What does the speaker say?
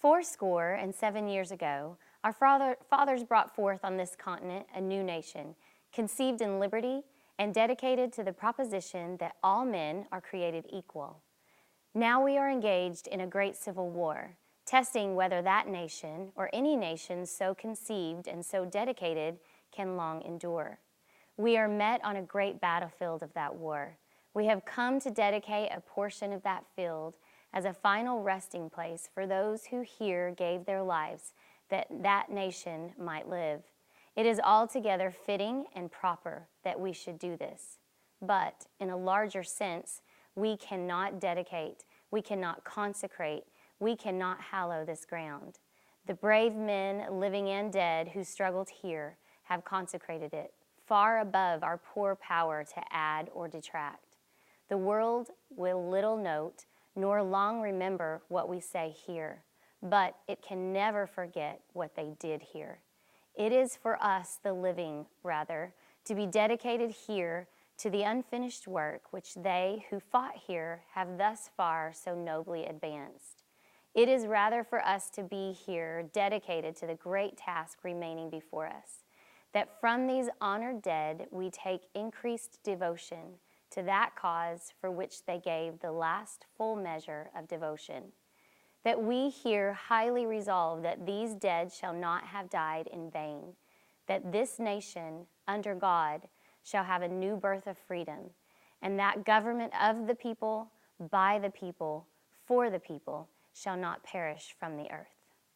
fourscore and 7 years ago, our fathers brought forth on this continent a new nation, conceived in liberty and dedicated to the proposition that all men are created equal. Now we are engaged in a great civil war, testing whether that nation or any nation so conceived and so dedicated can long endure. We are met on a great battlefield of that war. We have come to dedicate a portion of that field as a final resting place for those who here gave their lives that that nation might live. It is altogether fitting and proper that we should do this. But in a larger sense, we cannot dedicate, we cannot consecrate, we cannot hallow this ground. The brave men, living and dead, who struggled here have consecrated it, far above our poor power to add or detract. The world will little note, nor long remember what we say here, but it can never forget what they did here. It is for us, the living, rather, to be dedicated here to the unfinished work which they who fought here have thus far so nobly advanced. It is rather for us to be here dedicated to the great task remaining before us, that from these honored dead we take increased devotion to that cause for which they gave the last full measure of devotion, that we here highly resolve that these dead shall not have died in vain, that this nation, under God, shall have a new birth of freedom, and that government of the people, by the people, for the people, shall not perish from the earth.